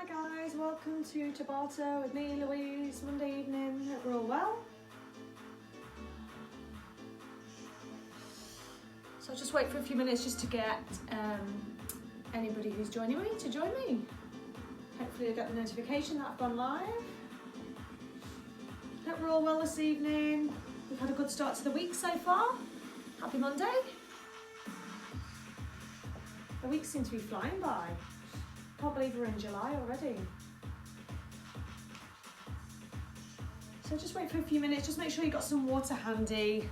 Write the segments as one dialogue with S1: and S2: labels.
S1: Hi guys, welcome to Tabata with me, Louise, Monday evening. Hope we're all well. So I'll just wait for a few minutes just to get anybody who's joining me to join me. Hopefully you'll get the notification that I've gone live. Hope we're all well this evening. We've had a good start to the week so far. Happy Monday. The weeks seem to be flying by. Can't believe we're in July already. So just wait for a few minutes, just make sure you got some water handy.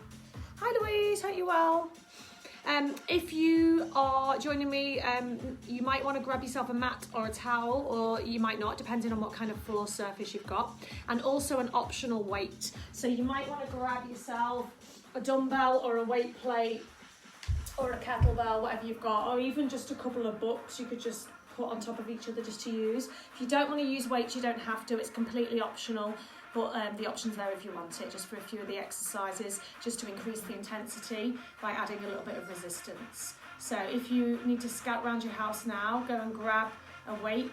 S1: Hi Louise, hope you're well. If you are joining me, you might want to grab yourself a mat or a towel, or you might not, depending on what kind of floor surface you've got, and also an optional weight. So you might want to grab yourself a dumbbell or a weight plate or a kettlebell, whatever you've got, or even just a couple of books you could just put on top of each other just to use. If you don't want to use weights, you don't have to, it's completely optional, but the option's there if you want it, just for a few of the exercises, just to increase the intensity by adding a little bit of resistance. So if you need to scout around your house now, go and grab a weight,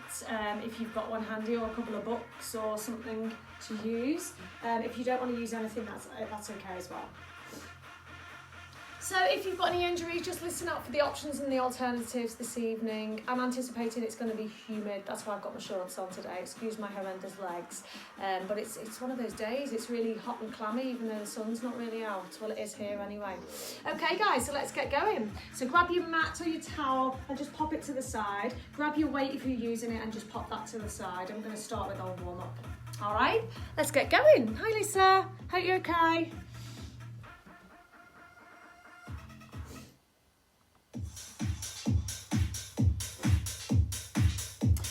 S1: if you've got one handy, or a couple of books or something to use. If you don't want to use anything, that's okay as well. So if you've got any injuries, just listen up for the options and the alternatives this evening. I'm anticipating it's going to be humid. That's why I've got my shorts on today. Excuse my horrendous legs. But it's one of those days. It's really hot and clammy, even though the sun's not really out. Well, it is here anyway. Okay, guys, so let's get going. So grab your mat or your towel and just pop it to the side. Grab your weight if you're using it and just pop that to the side. I'm going to start with our warm-up. All right, let's get going. Hi, Lisa. Hope you're okay.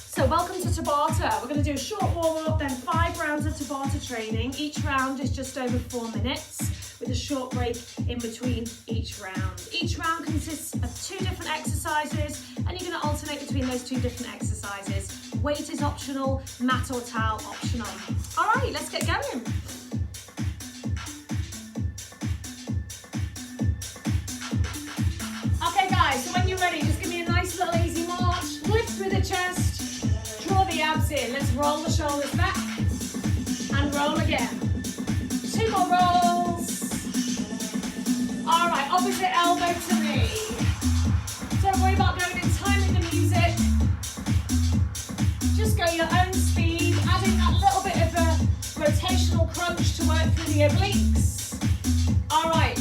S1: So welcome to Tabata. We're going to do a short warm-up, then 5 rounds of Tabata training. Each round is just over 4 minutes with a short break in between each round. Each round consists of 2 different exercises, and you're going to alternate between those 2 different exercises. Weight is optional, mat or towel optional. All right, let's get going. Okay guys, so when you're ready, just give me a nice little easy march. Lift through the chest. Draw the abs in. Let's roll the shoulders back and roll again. 2 more rolls. All right, opposite elbow to knee. Don't worry about going in time with the music. Just go your own speed, adding that little bit of a rotational crunch to work through the obliques. All right,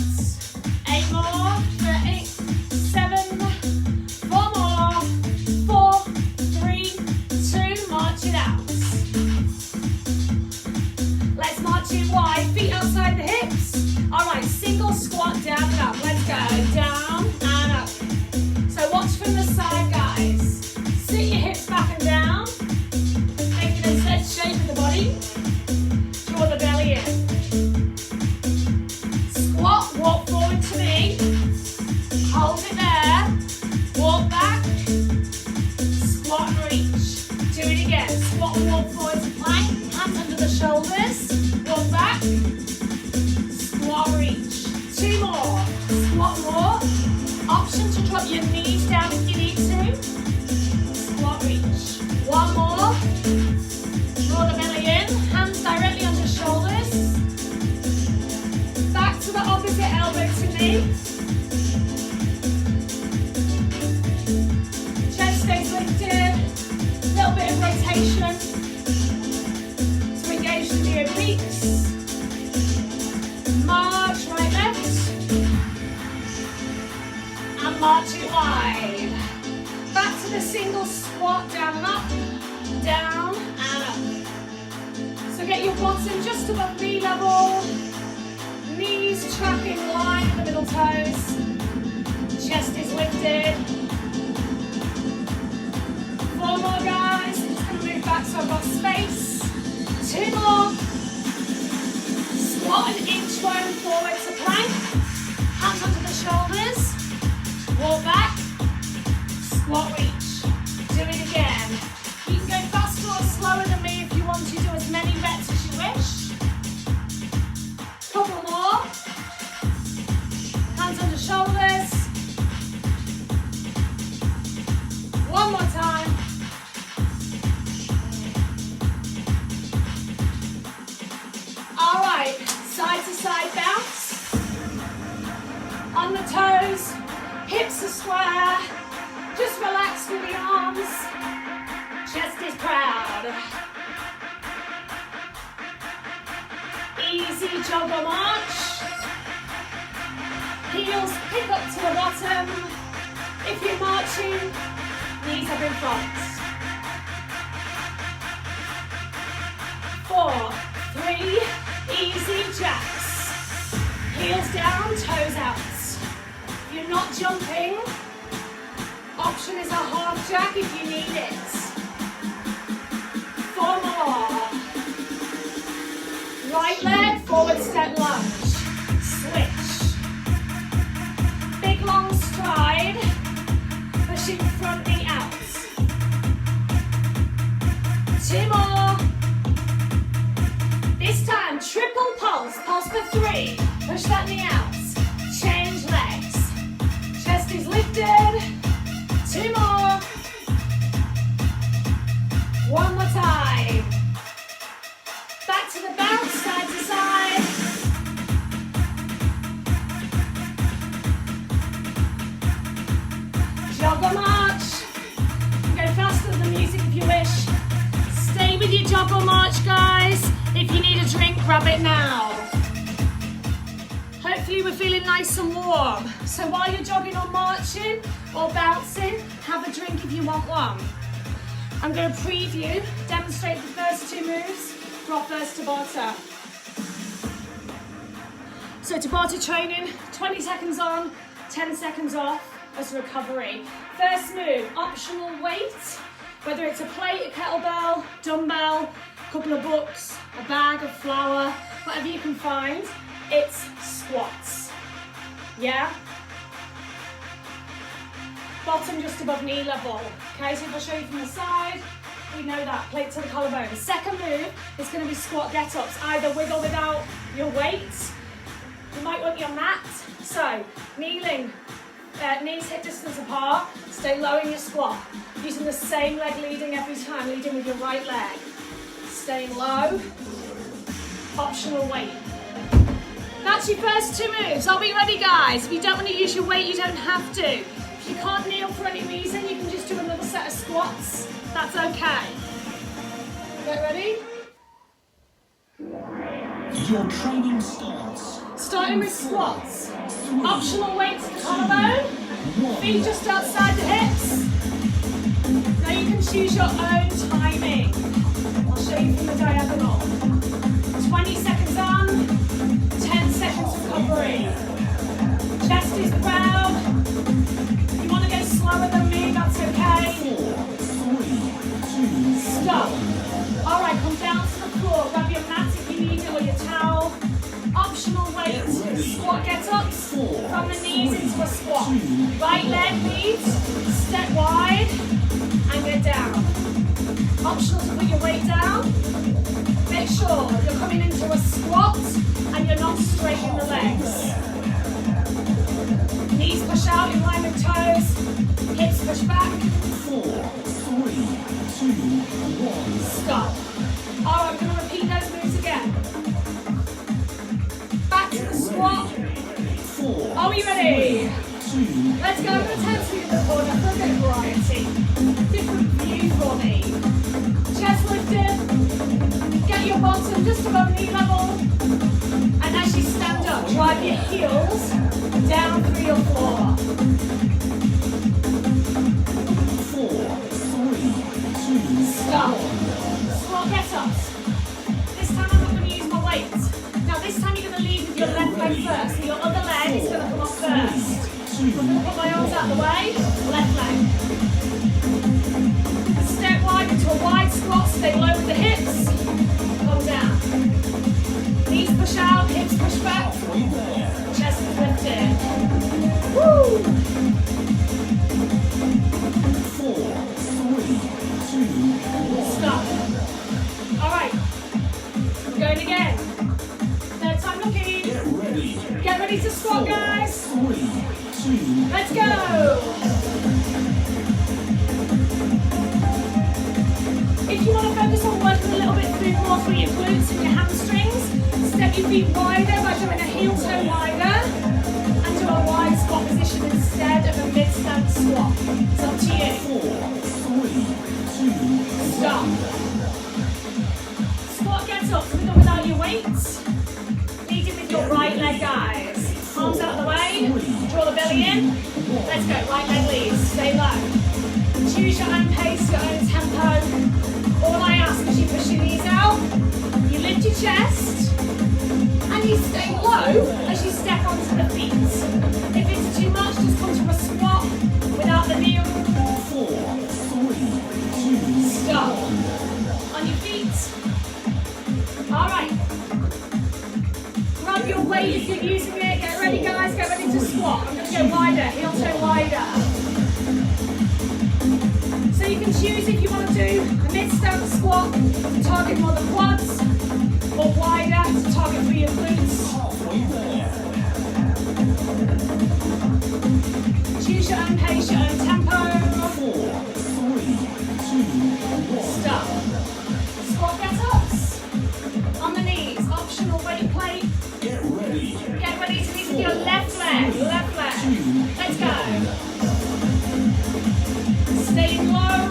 S1: 8 more for 8, 7, 4 more, 4, 3, 2, march it out. Let's march it wide, feet outside the hips. All right, single squat down and up. Let's go, down and up. So watch from the side, guys. Sit your hips back and down, making a set shape of the body. Draw the belly in. Squat, walk forward to me. Hold it there. Walk back. Squat and reach. Do it again. Squat and walk forward to plank. Hands under the shoulders. Walk back. Squat, reach. 2 more. Squat, walk. Option to drop your knees down if you need to. Squat, reach. 1 more. Draw the belly in. Hands directly under shoulders. Back to the opposite elbow to knee. Chest stays lifted. Little bit of rotation to engage the obliques. March right, left, and march it wide. Back to the single squat, down and up, down and up. So get your bottom just above knee level, knees tracking line with the middle toes, chest is lifted. 4 more, guys. I'm just going to move back so I've got space. 2 more. Squat and inchworm forward to plank. Hands onto the shoulders. Walk back. Squat, reach. Do it again. You can go faster or slower than me if you want to. Do as many reps as you wish. Couple more. Hands under shoulders. 1 more time. the toes, hips are square, just relax with the arms, chest is proud. Easy jogger march, heels pick up to the bottom. If you're marching, knees up in front. 4, 3, easy jacks. Heels down, toes out. If you're not jumping, option is a half jack if you need it. 4 more. Right leg, forward step lunge. Switch. Big long stride. Pushing front knee out. 2 more. This time, triple pulse. Pulse for 3. Push that knee out. Change legs. Chest is lifted. 2 more. 1 more time. Back to the bounce, side to side. Jogger march. Go faster than the music if you wish. Stay with your jogger march, guys. If you need a drink, grab it now. Hopefully we're feeling nice and warm. So while you're jogging or marching or bouncing, have a drink if you want one. I'm going to preview, demonstrate the first 2 moves for our first Tabata. So Tabata training, 20 seconds on, 10 seconds off as recovery. First move, optional weight, whether it's a plate, a kettlebell, dumbbell, a couple of books, a bag of flour, whatever you can find, it's squats. Yeah? Bottom just above knee level. Okay, so if I show you from the side, we know that, plate to the collarbone. The second move is going to be squat get-ups, either with or without your weight. You might want your mat. So, kneeling, knees hip distance apart, stay low in your squat. Using the same leg leading every time, leading with your right leg. Staying low, optional weight. That's your first 2 moves. Are we ready, guys? If you don't want to use your weight, you don't have to. If you can't kneel for any reason, you can just do another set of squats. That's okay. Get ready?
S2: Your training starts.
S1: Starting with squats. Optional weight to the collarbone. Feet just outside the hips. Now you can choose your own timing. I'll show you from the diagonal. 20 seconds on, 10 seconds recovery. Chest is proud. If you want to go slower than me, that's okay.
S2: 4, 3, 2,
S1: Stop. Alright, come down to the floor. Grab your mat if you need it or your towel. Optional weight. Squat get-ups. From the knees into a squat. Right leg leads. Step wide. And go down. Optional to put your weight down. Make sure you're coming into a squat and you're not straightening the legs. Knees push out in line with toes. Hips push back.
S2: 4, 3, 2, 1.
S1: Stop. Alright, we're going to repeat those moves again. Back to the squat.
S2: 4.
S1: Are we ready?
S2: 2.
S1: Let's go. I'm going to turn to the other corner for a bit of variety. Different view for me. Chest lifted. Get your bottom just above knee level. And as you stand up, drive your heels down through your floor.
S2: 4, 3, 2,
S1: Stop. Squat get-ups. This time I'm not going to use my weight. Now this time you're going to lead with your left leg first. So your other leg is going to come off first. I'm going to put my arms out of the way. Left leg. Step wide into a wide squat. Stay low with the hips. Come down. Knees push out. Hips push back. Chest is lifted. Woo!
S2: 4, 3, 2, 1.
S1: Stop. Alright. We're going again. Third time looking.
S2: Get ready.
S1: Get ready to squat, guys.
S2: 3, 2.
S1: Let's go. If you want to focus on working a little bit through more through your glutes and your hamstrings, step your feet wider by doing a heel toe wider and do a wide squat instead of a mid-stance squat. It's up to you.
S2: 4, 3, 2,
S1: Stop. Squat, get up. With or without your weights. Leading with your right leg, guys. Arms out of the way. Draw the belly in. Let's go. Right leg leads. Stay low. Choose your own pace, your own tempo. All I ask is you push your knees out. You lift your chest. And you stay low as you step onto the feet. If it's too much, just come to a squat without the knee.
S2: 4, 3, 2,
S1: Stop. On your feet. All right. Grab your weight if you're using it. Get ready, guys. Get ready to squat. I'm going to go wider. Heel toe wider. So you can choose if you want to do a mid-stance squat to target more the quads, or wider to target for your glutes.
S2: halfway there.
S1: Choose your own pace, your own tempo.
S2: 4, 3, 2, 1.
S1: Stop. Squat get-ups. On the knees. Optional weight plate.
S2: Get ready.
S1: Get ready to lead with your left leg. Left leg. Let's go. Staying low.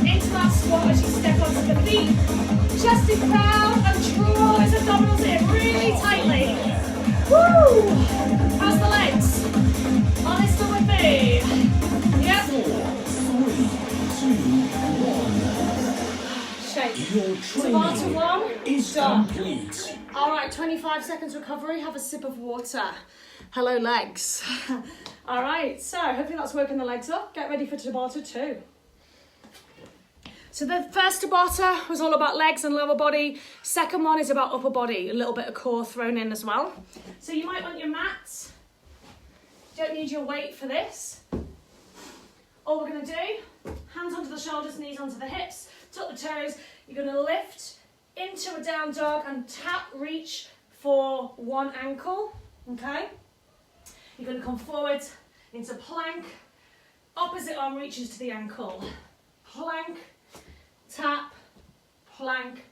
S1: Into that squat as you step onto the feet. Chest is proud and draw those abdominals in really tightly. Woo! How's the legs? Honest with me. Yep.
S2: 4, 3, 2, 1.
S1: Shake.
S2: Your
S1: Tabata
S2: training
S1: 1.
S2: is
S1: Done.
S2: complete.
S1: All right, 25 seconds recovery. Have a sip of water. Hello, legs. All right, so hopefully that's working the legs up. Get ready for Tabata 2. So the first Tabata was all about legs and lower body. Second one is about upper body, a little bit of core thrown in as well. So you might want your mats. Don't need your weight for this. All we're going to do, hands onto the shoulders, knees onto the hips, tuck the toes. You're going to lift into a down dog and tap, reach for one ankle, okay? You're going to come forward into plank. Opposite arm reaches to the ankle. Plank, tap, plank,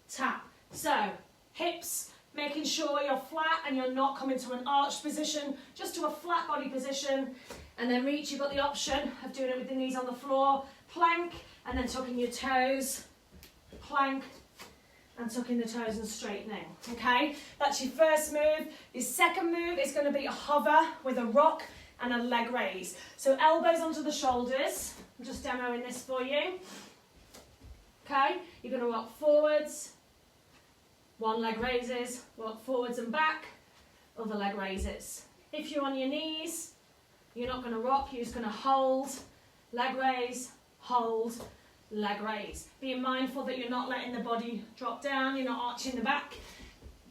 S1: tap. So, hips, making sure you're flat and you're not coming to an arched position, just to a flat body position. And then reach, you've got the option of doing it with the knees on the floor. Plank, and then tucking your toes. Plank, and tucking the toes and straightening, okay? That's your first move. Your second move is going to be a hover with a rock and a leg raise. So elbows onto the shoulders. I'm just demoing this for you. Okay, you're going to rock forwards, one leg raises, rock forwards and back, other leg raises. If you're on your knees, you're not going to rock, you're just going to hold, leg raise, hold, leg raise. Being mindful that you're not letting the body drop down, you're not arching the back,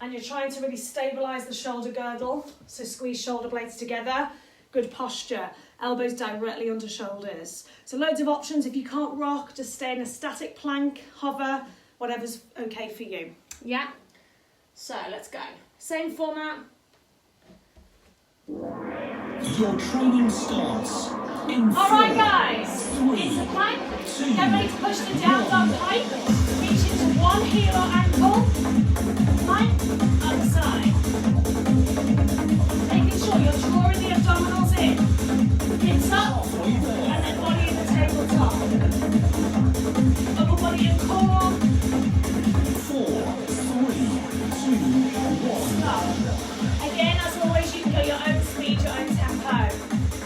S1: and you're trying to really stabilise the shoulder girdle, so squeeze shoulder blades together, good posture, elbows directly under shoulders. So loads of options. If you can't rock, just stay in a static plank, hover, whatever's okay for you. Yeah? So let's go. Same format.
S2: Your training starts in 4,
S1: All right, guys.
S2: 3,
S1: It's a plank.
S2: 2,
S1: Get ready to push the down dog tight. Reach into one heel or ankle. Plank, other side. Making sure you're drawing the abdominals in. Hips up,
S2: halfway there.
S1: and then body in the tabletop. Upper body and core.
S2: 4, 3, 2, 1.
S1: Stop. Again, as always, you can go your own speed, your own tempo.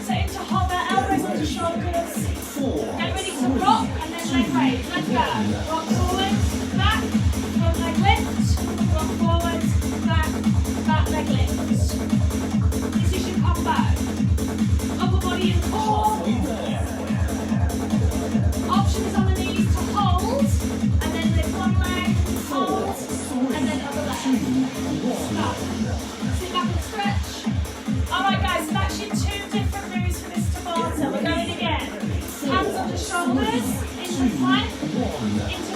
S1: So into hover, elbows onto shoulders.
S2: 4,
S1: Get ready to rock and then leg raise. Let's go. Rock forward, back, front leg lift. Rock forward, back, back leg lift. This is your combo. Upper body and core.
S2: halfway there.
S1: Options on the knees to hold, and then lift one leg, hold, and then other leg. Stop. Sit back and stretch. Alright guys, so that's your 2 different moves for this Tabata. We're going again. Hands on the shoulders, into plank, into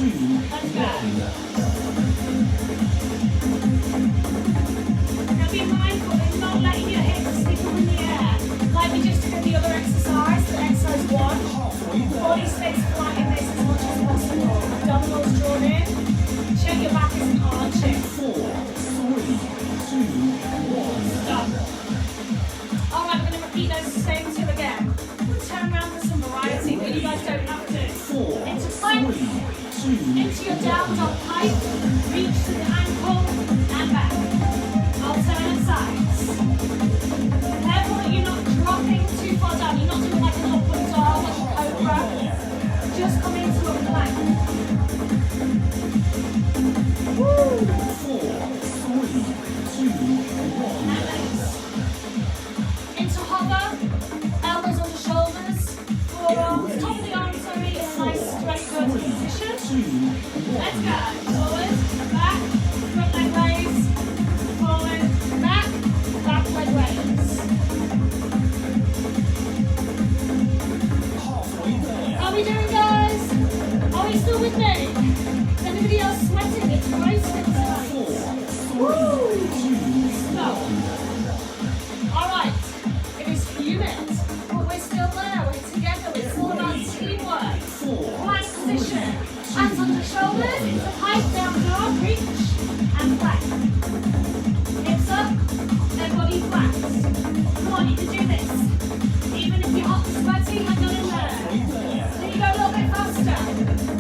S1: Let's go. Now be mindful of not letting your hips stick up in the air. Like we just did in the other exercise, the exercise 1. Body stays flat in this as much as possible. Abdominals drawn in. Check your back isn't arching.
S2: 4, 3, 2, 1.
S1: Stop. Alright, we're going to repeat those same 2 again. We'll turn around for some variety, but you guys don't have to.
S2: 4,
S1: Into plank.
S2: 3, 2,
S1: Into your down dog pipe. Reach to the ankle and back. Alternate sides. Careful that you're not dropping too far down. You're not doing like an upward dog, like a cobra. Just come into a plank. Woo!
S2: 4, 3, 2, 1.
S1: Into hover. Elbows on the shoulders. Forearms, top of the arms, sorry, in a nice straight vertical position.
S2: 2, 1.
S1: Let's go. Forward, back, front leg raise. Forward, back leg raise.
S2: Halfway there.
S1: How are we doing, guys? Are we still with me? Is anybody else sweating? It's roasting tonight.
S2: 4, 3, 2,
S1: Stop. All right. It is fuming, but we're still there. We're together. It's all about teamwork.
S2: 4,
S1: Plank position. Hands on the shoulders. Into pipe, down dog, reach, and plank. Hips up, then body flat. Come on, you can do this. Even if you're hot and sweaty, hang on in there. Can you go a little bit faster?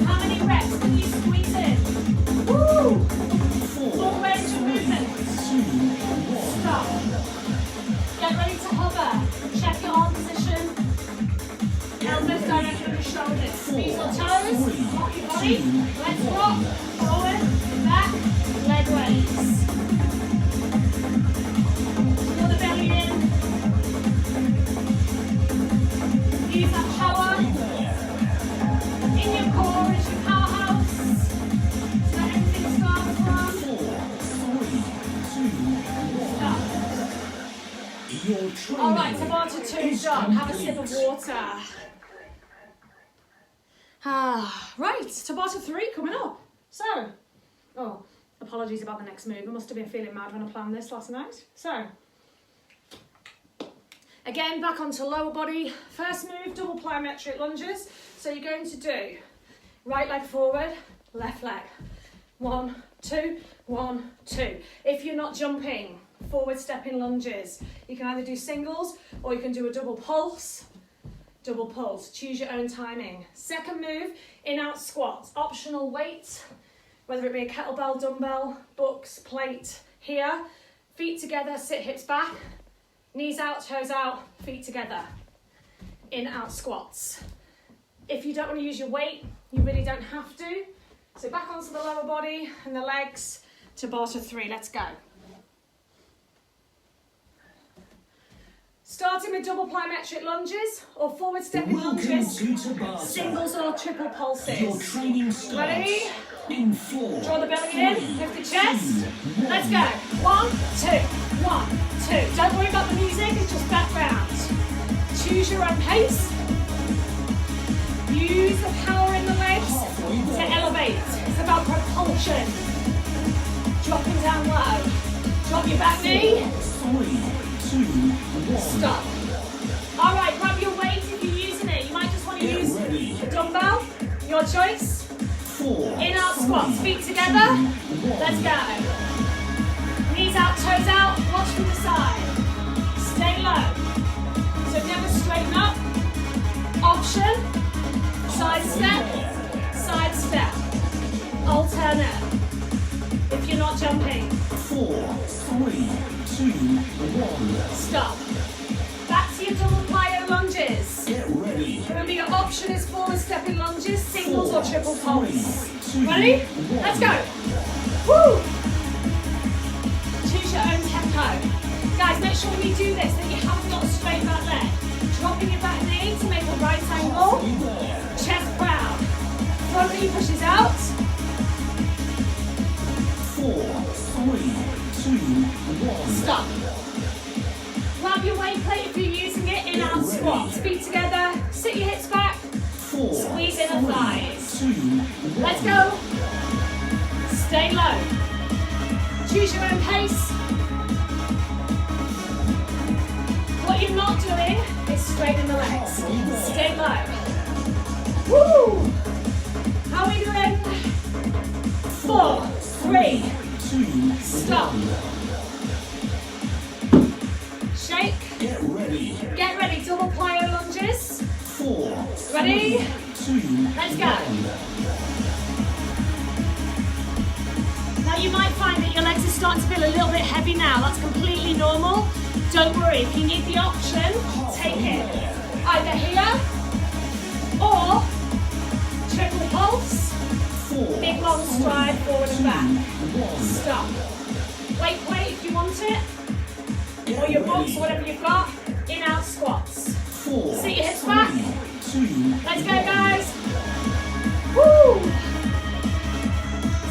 S1: How many reps can you squeeze in? Woo! Full range of movement. Stop. Get ready to hover. Check your arm position. Elbows directly on the shoulders. Squeeze your toes. Rock your body. Let's rock. Forward, back, leg raise. Draw the belly in. Use that power. In your core is your powerhouse. So that everything starts from. Stop. All right, Tabata 2 is done. Have a sip of water. Right, Tabata 3 coming up. So, apologies about the next move. I must have been feeling mad when I planned this last night. So, again, back onto lower body. First move, double plyometric lunges. So you're going to do right leg forward, left leg. 1, 2, 1, 2. If you're not jumping, forward stepping lunges. You can either do singles or you can do a double pulse. Double pulse. Choose your own timing. Second move, in-out squats. Optional weight, whether it be a kettlebell, dumbbell, books, plate. Here, feet together, sit hips back. Knees out, toes out, feet together. In-out squats. If you don't want to use your weight, you really don't have to. So back onto the lower body and the legs. Tabata 3, let's go. Starting with double plyometric lunges or forward stepping lunges, singles or triple pulses.
S2: Your training starts.
S1: Ready?
S2: In 4.
S1: Draw the belly in, lift the chest. Let's go. 1, 2, 1, 2. Don't worry about the music, it's just background. Choose your own pace. Use the power in the legs to elevate. It's about propulsion. Dropping down low. Drop your back knee.
S2: 3, 2, 1.
S1: Stop. All right, grab your weight if you're using it. You might just want to use a dumbbell. Your choice.
S2: 4.
S1: In-out squats, feet together. Let's go. Knees out, toes out. Watch from the side. Stay low. So never straighten up. Option. Side step. Side step. Alternate. If you're not jumping.
S2: 4, 3, 2, 1.
S1: Stop. Back to your double plyo lunges.
S2: Get ready.
S1: Remember your option is forward stepping lunges, singles or triple pulse. Ready? Let's go. Woo! Choose your own tempo. Guys, make sure when you do this that you haven't got a straight back leg. Dropping your back knee to make a right angle. Chest proud. Front knee pushes out.
S2: 4, 3, 2, 1.
S1: Stop. Grab your weight plate if you're using it. In-out squats. Feet together. Sit your hips back.
S2: 4,
S1: Squeeze in the thighs. Let's go. Stay low. Choose your own pace. What you're not doing is straighten the legs. Stay low. Woo! How are we doing? 4, 3, stop. Shake. Get ready. Double plyo lunges.
S2: 4.
S1: Ready? Let's go. Now you might find that your legs are starting to feel a little bit heavy now. That's completely normal. Don't worry. If you need the option, take it. Either here or triple pulse. Big long stride forward and back. Stop. Wait if you want it. Or your box, whatever you've got. In out squats. Sit your hips back. Let's go, guys. Woo!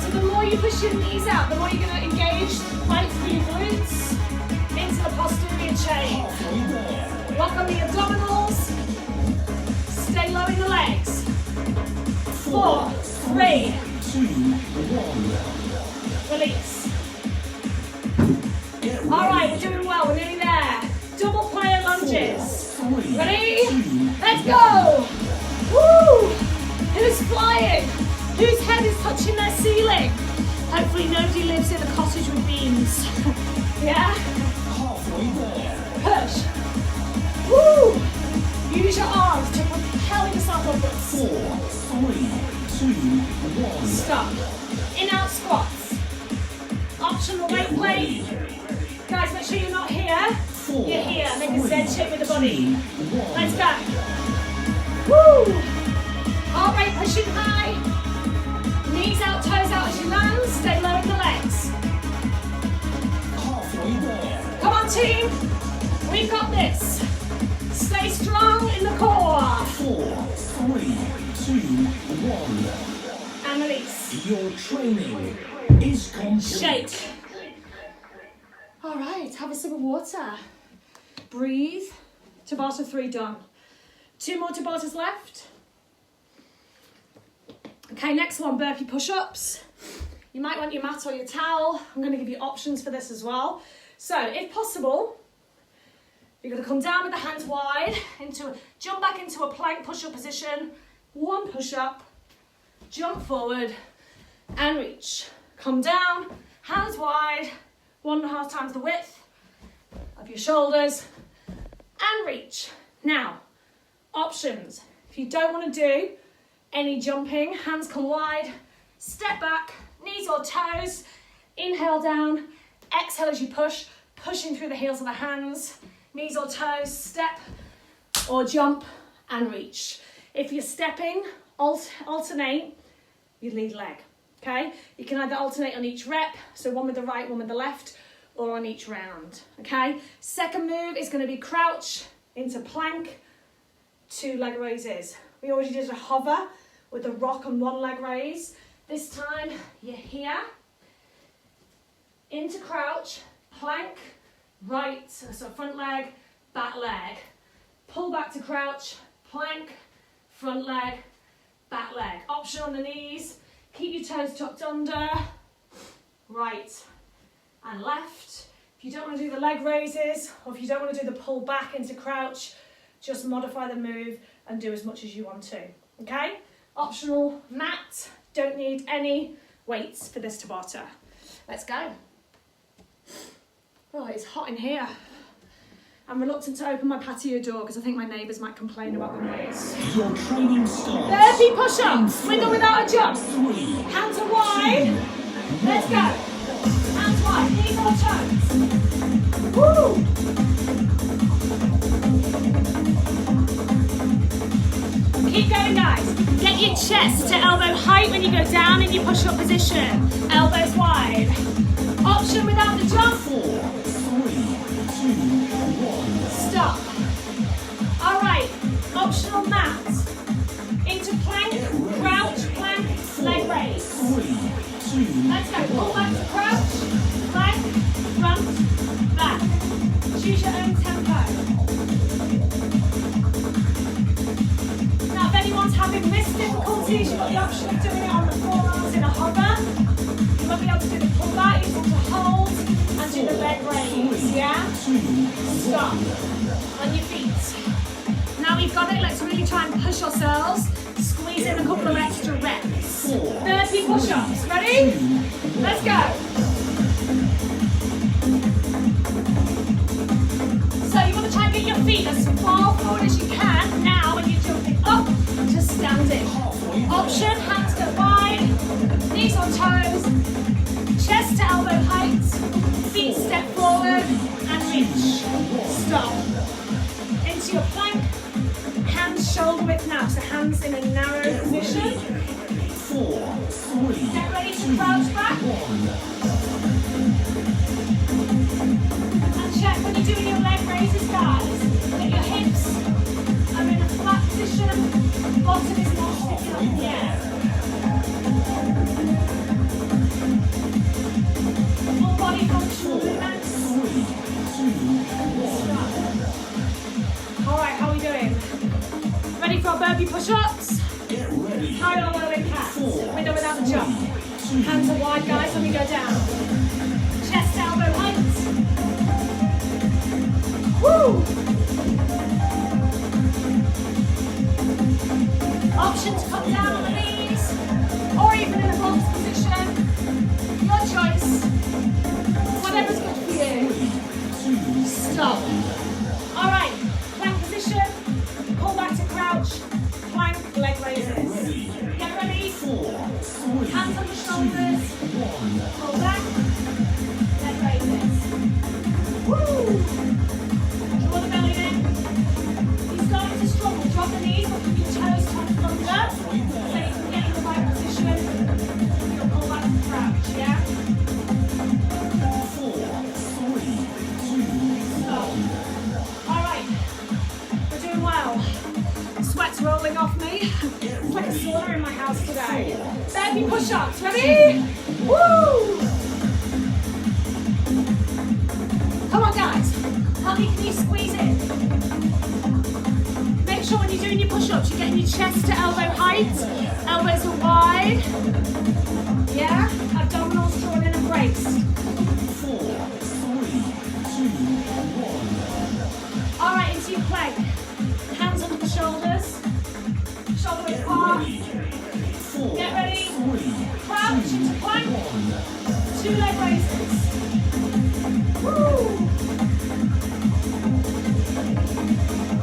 S1: So the more you push your knees out, the more you're going to engage right through your glutes into the posterior chain. Work on the abdominals. Stay low in the legs. 4, 3,
S2: 2, 1.
S1: release. All right, we're doing well. We're nearly there. Double plyo lunges. Ready? Let's go. Woo! Who's flying? Whose head is touching their ceiling? Hopefully nobody lives in a cottage with beams. Yeah? Push. Woo! Use your arms to propel yourself upwards.
S2: 4, 3, 2, 1.
S1: Stop. In out squats. Optional weight plate. Guys, make sure you're not here. You're here. Make a Z shape with the body. Let's go. Woo! Heart rate pushing high. Knees out, toes out as you land. Stay low in the legs. Come on, team. We've got this. Stay strong in the core.
S2: 4, 3, 2, 1.
S1: And release.
S2: Your training is complete.
S1: Shake. All right, have a sip of water. Breathe. Tabata 3 done. 2 more Tabatas left. Okay, next one, burpee push-ups. You might want your mat or your towel. I'm going to give you options for this as well. So, if possible, you're going to come down with the hands wide, jump back into a plank push-up position. 1 push-up, jump forward, and reach. Come down, hands wide, 1.5 times the width of your shoulders, and reach. Now, options. If you don't want to do any jumping, hands come wide, step back, knees or toes, inhale down, exhale as you push, pushing through the heels of the hands, knees or toes, step or jump and reach. If you're stepping, alternate your lead leg, okay? You can either alternate on each rep, so one with the right, one with the left, or on each round, okay? Second move is going to be crouch into plank, 2 leg raises. We already did a hover with a rock and 1 leg raise. This time, you're here, into crouch, plank, right, so front leg, back leg. Pull back to crouch, plank, front leg, back leg. Option on the knees, keep your toes tucked under, right and left. If you don't want to do the leg raises, or if you don't want to do the pull back into crouch, just modify the move and do as much as you want to, okay? Optional mat, don't need any weights for this Tabata. Let's go. Oh, it's hot in here. I'm reluctant to open my patio door because I think my neighbours might complain about the noise.
S2: Your training starts.
S1: Burpee push-ups, with or without a jump.
S2: 3.
S1: Hands are wide. Let's go. Hands wide, knees or toes. Woo! Keep going, guys. Get your chest to elbow height when you go down in your push-up position. Elbows wide. Option without the jump.
S2: 4, 3, 2, 1.
S1: Stop. All right. Optional mat. Into plank, crouch, plank, leg raise.
S2: 3, 2,
S1: Let's go. Pull back to crouch, plank, front, back. Choose your own tempo. Now, if anyone's having this difficulty activities, you've got the option of doing it on the forearms in a hover. You might be able to do the pull back, you want to hold and do the leg raise, yeah? Stop. On your feet. Now we've got it, let's really try and push ourselves. Squeeze in a couple of extra reps. 30 push-ups, ready? Let's go. So you want to try and get your feet as far forward as you can now when you're jumping up to standing. Option, hands go wide, knees on toes, chest to elbow height, feet step forward and reach. Stop. Into your plank, hands shoulder width now, so hands in a narrow position.
S2: 4, 3,
S1: Get ready to crouch back. And check when you're doing your leg raises, guys, that your hips are in a flat position, bottom is not sticking up in the air. Full body functional movements. Alright, how are we doing? Ready for our burpee push-ups? Carry on while we cat. With or without the jump. Hands are wide, guys, when we go down. Chest to elbow height. Woo! Option to come down on the knees, or even in a box position. Your choice. Whatever's good for you. Stop. Alright, plank position. Pull back to crouch. Plank, leg raises. Get ready. Hands on the shoulders. Pull back. Leg raises. Woo! Draw the belly in. If you're starting to struggle, drop the knees or keep your toes tucked under. So you can get in the right position. You'll pull back to crouch, yeah?
S2: 4, 3, 2,
S1: Stop. Alright. We're doing well. Sweat's rolling off me. It's like a sauna in my house today. Burpee push-ups, ready? Woo! Come on, guys. How many can you squeeze in? Make sure when you're doing your push-ups, you're getting your chest to elbow height. Elbows are wide. Yeah? Abdominals drawn in and braced.
S2: 4, 3, 2, 1.
S1: Alright, into your plank. Hands under the shoulders. Shoulder width apart. Get ready. Crouch into plank. 2 leg raises. Woo!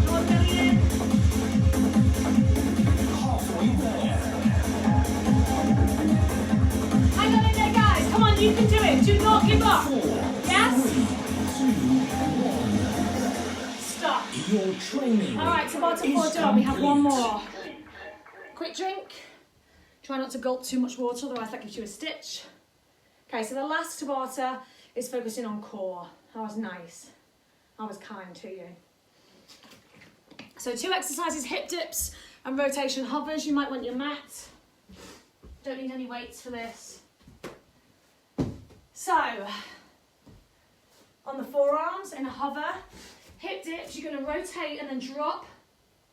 S1: Draw the belly in.
S2: Halfway there.
S1: Hang on in there, guys. Come on, you can do it. Do not give up.
S2: 4,
S1: Yes?
S2: 3, 2,
S1: Stop.
S2: 1. Your training.
S1: Alright, Tabata
S2: is
S1: 4 done. We have one
S2: complete.
S1: more. Quick drink. Try not to gulp too much water, otherwise that gives you a stitch. Okay, so the last Tabata is focusing on core. That was nice. I was kind to you. So 2 exercises, hip dips and rotation hovers. You might want your mat. Don't need any weights for this. So, on the forearms in a hover, hip dips, you're going to rotate and then drop,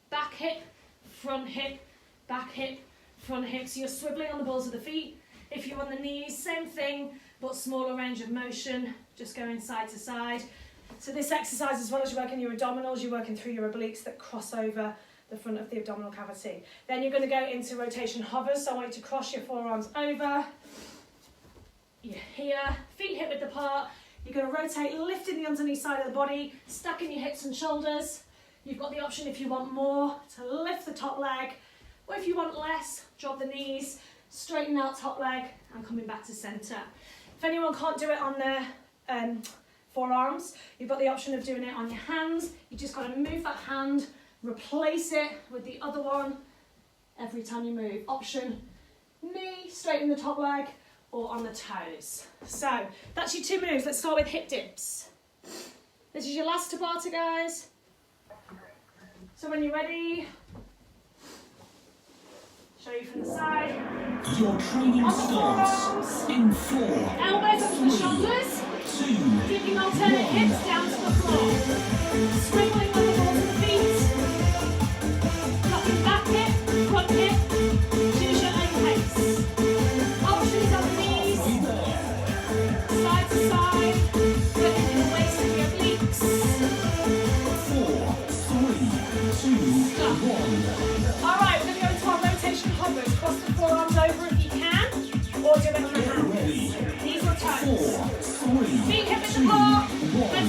S1: back hip, front hip, back hip, front hip. So you're swiveling on the balls of the feet. If you're on the knees, same thing, but smaller range of motion, just going side to side. So this exercise, as well as you're working your abdominals, you're working through your obliques that cross over the front of the abdominal cavity. Then you're going to go into rotation hovers. So I want you to cross your forearms over. You're here, feet hip width apart. You're going to rotate, lifting the underneath side of the body, stacking your hips and shoulders. You've got the option, if you want more, to lift the top leg, or if you want less, drop the knees, straighten out top leg, and coming back to centre. If anyone can't do it on their forearms, you've got the option of doing it on your hands. You just got to move that hand, replace it with the other one every time you move. Option knee, straighten the top leg, or on the toes. So that's your 2 moves. Let's start with hip dips. This is your last Tabata, guys. So when you're ready, show you from the side.
S2: Your training
S1: On the
S2: starts
S1: forearms.
S2: in 4,
S1: Elbows up to the shoulders.
S2: 2,
S1: Dipping alternate hips down to the floor. Swiveling on the balls of the feet. Dropping back hip, front hip. 2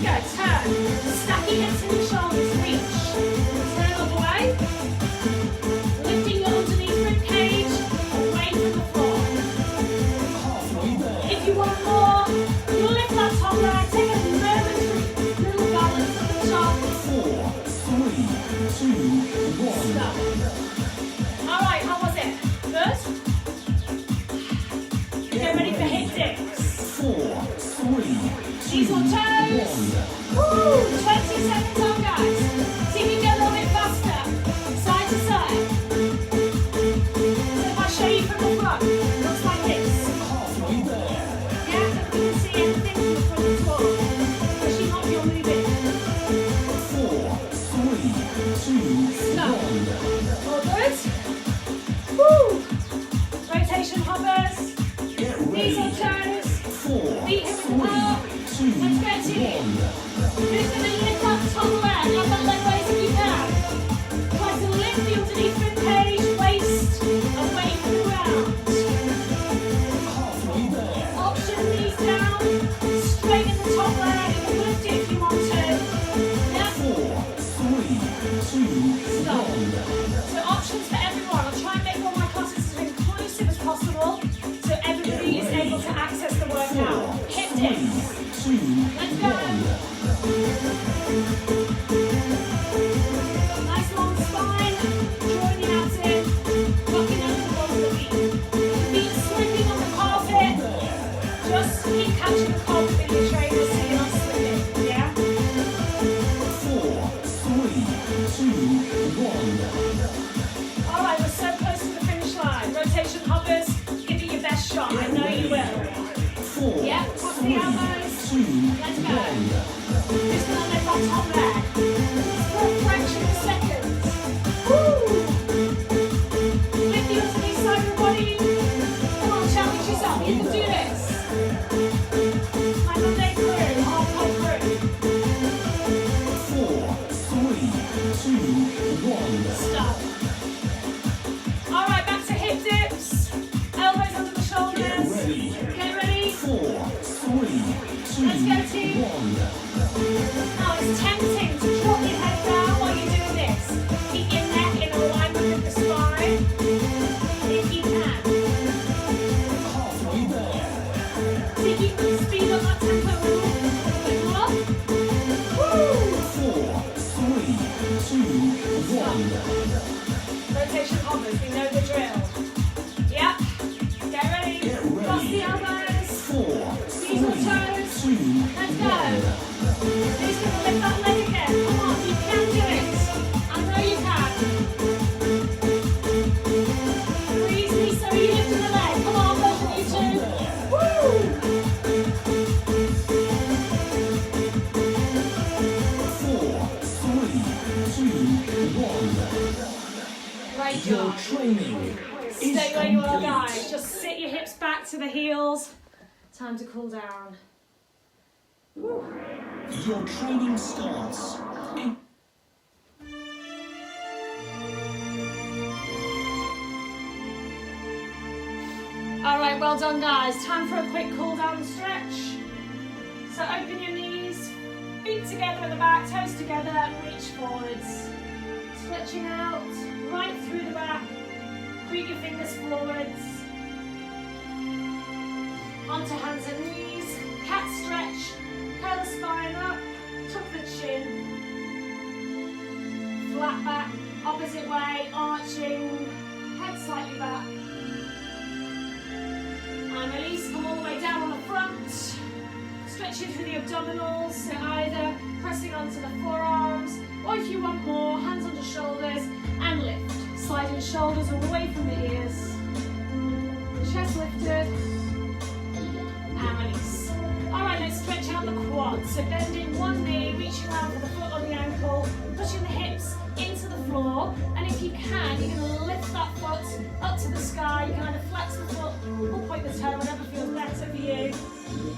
S1: go. Turn. Stack your hips and your shoulders. Reach. Turn all the way. Lifting your underneath rib cage away from the floor. If you want more, you'll lift that top leg. Take a momentary little balance at the top.
S2: 4, 3, 2, 1.
S1: Stop. All right, how was it? Good? Get ready for hip dips.
S2: 4, 3,
S1: Knees on toes. Woo! 20 seconds on, guys. See if you can go a little bit faster. Side to side. So if I show you from the front, it looks like this.
S2: halfway there.
S1: Yeah, so you can see anything from the front at all. Pushing up, you're moving.
S2: 4, 3, 2,
S1: Stop.
S2: 1.
S1: All good? Woo! Rotation hovers.
S2: Get
S1: Knees on
S2: ready.
S1: toes.
S2: 4,
S1: Feet hip
S2: 3,
S1: width apart.
S2: 2,
S1: Let's go, team.
S2: 1.
S1: Who's going to lift that top leg? Have that leg raised if you can. Try to lift the underneath rib cage, waist away from the ground.
S2: Halfway there.
S1: Option knees down, straighten the top leg. You can lift it if you want to. Yeah.
S2: 4, 3, 2,
S1: Stop.
S2: 1.
S1: So options for everyone. I'll try and make all my classes as inclusive as possible so everybody is able to access the workout. Hip dips.
S2: 2,
S1: Let's go.
S2: 1.
S1: Nice long spine, drawing the abs in, rocking over the balls of the feet. The feet slipping on the carpet. Just keep catching the carpet with your trainers so you're not slipping. Yeah?
S2: 4, 3, 2, 1.
S1: Alright, we're so close to the finish line. Rotation hovers, give it your best shot. I know you will.
S2: 4,
S1: Yeah, cross the elbows.
S2: 2,
S1: Let's go. Who's going to lift that top leg? Just for a fraction of a second. Woo! Lift the underneath side of the body. Come on, challenge yourself. You can do this. My Monday crew, hardcore crew.
S2: 4, 3, 2, 1.
S1: Stop. Alright, back to hip dips. Elbows under the shoulders.
S2: Get ready.
S1: Get ready.
S2: 4, 3, 2,
S1: Let's go, team.
S2: 1.
S1: Now it's tempting to drop your head down while you're doing this. Keep your neck in alignment with the spine. If you can.
S2: Halfway there.
S1: See if you can speed up that tempo a little bit more. Woo!
S2: 4, 3, 2, 1.
S1: Rotation hovers, we know the drill. Yep. Get ready.
S2: Get ready.
S1: Cross the elbows.
S2: 4,
S1: Knees on
S2: 3,
S1: toes.
S2: 2,
S1: Let's go. Who's going to lift that leg again? Come on, you can do it. I know you can. Breathe, Lisa, are you lifting the leg? Come on, both of you two. Woo!
S2: 4, 3, 2, 1.
S1: Great
S2: Your
S1: job.
S2: training is
S1: Stay where you are,
S2: complete.
S1: guys. Just sit your hips back to the heels. Time to cool down. Woo.
S2: Your training starts in
S1: All right, well done, guys. Time for a quick cool down and stretch. So open your knees, feet together at the back, toes together, and reach forwards. Stretching out right through the back. Creep your fingers forwards. Onto hands and knees. Cat stretch. Curl the spine up. Tuck the chin. Flat back. Opposite way. Arching. Head slightly back. And release, come all the way down on the front. Stretching through the abdominals, so either pressing onto the forearms, or if you want more, hands under shoulders, and lift. Sliding shoulders all the way from the ears. Chest lifted. And release. Alright, let's stretch out the quads. So bending one knee, reaching out for the foot on the ankle, pushing the hips into the floor. And if you can, you're going to lift that foot up to the sky. You can either flex the foot or point the toe, whatever feels better for you. I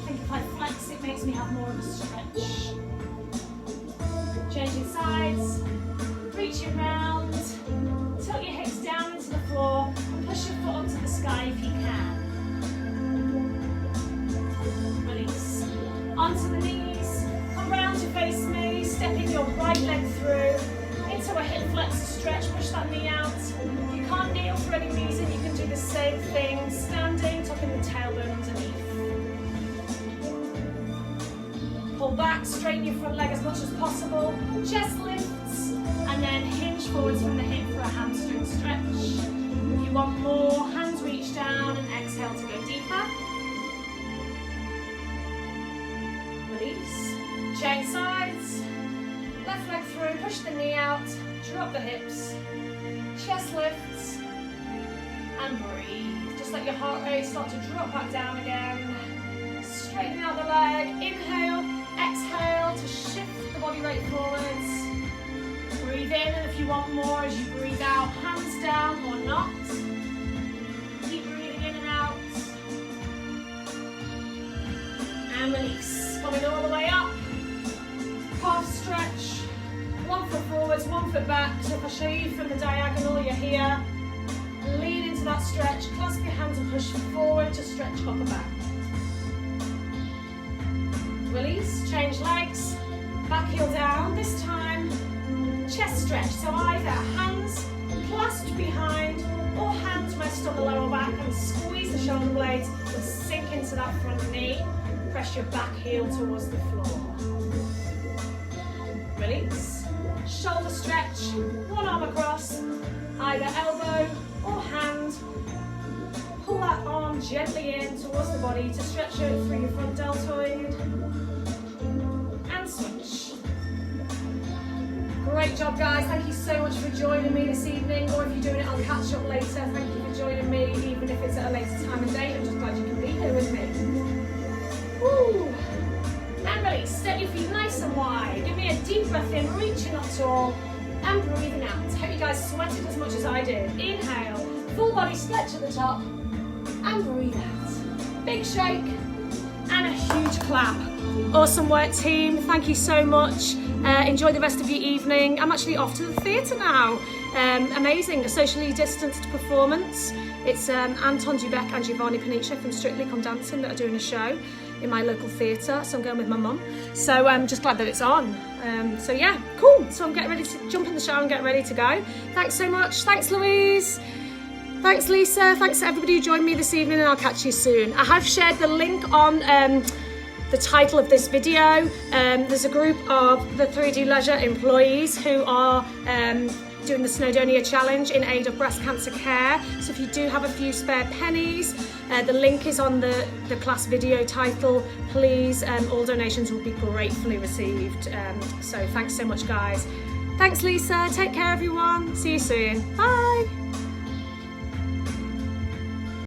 S1: think if I flex, it makes me have more of a stretch. Changing sides, reaching round. Tilt your hips down into the floor and push your foot onto the sky if you can. Release. Onto the knees. Come round to flex the stretch, push that knee out. If you can't kneel for any reason, you can do the same thing, standing, tucking the tailbone underneath. Pull back, straighten your front leg as much as possible, chest lifts, and then hinge forwards from the hip for a hamstring stretch. If you want more, hands reach down and exhale to go deeper. Release, change sides, left leg through, push the knee out, drop the hips, chest lifts, and breathe. Just let your heart rate start to drop back down again. Straighten out the leg, inhale, exhale to shift the body weight forwards. Breathe in, and if you want more as you breathe out, hands down or not. Keep breathing in and out. And release. Coming all the way up. Calf stretch. 1 foot forwards, 1 foot back. So if I show you from the diagonal, you're here. Lean into that stretch. Clasp your hands and push forward to stretch upper back. Release, change legs. Back heel down. This time, chest stretch. So either hands clasped behind or hands rest on the lower back and squeeze the shoulder blades and sink into that front knee. Press your back heel towards the floor. Release. Shoulder stretch. One arm across, either elbow or hand. Pull that arm gently in towards the body to stretch out through your front deltoid. And switch. Great job, guys. Thank you so much for joining me this evening, or if you're doing it, I'll catch up later. Thank you for joining me, even if it's at a later time and date. I'm just glad you can be here with me. Woo. And release. Set your feet nice and wide. Give me a deep breath in, reaching up tall, and breathing out. Hope you guys sweated as much as I did. Inhale, full body stretch at the top, and breathe out. Big shake, and a huge clap. Awesome work, team. Thank you so much. Enjoy the rest of your evening. I'm actually off to the theatre now. Amazing, a socially distanced performance. It's Anton Dubek and Giovanni Panicia from Strictly Come Dancing that are doing a show in my local theatre. So I'm going with my mum. So I'm just glad that it's on. So yeah, cool. So I'm getting ready to jump in the shower and get ready to go. Thanks so much. Thanks, Louise. Thanks, Lisa. Thanks to everybody who joined me this evening, and I'll catch you soon. I have shared the link on the title of this video. There's a group of the 3D Leisure employees who are doing the Snowdonia Challenge in aid of breast cancer care. So if you do have a few spare pennies, the link is on the class video title. Please, all donations will be gratefully received. So thanks so much, guys. Thanks, Lisa. Take care, everyone. See you soon. Bye.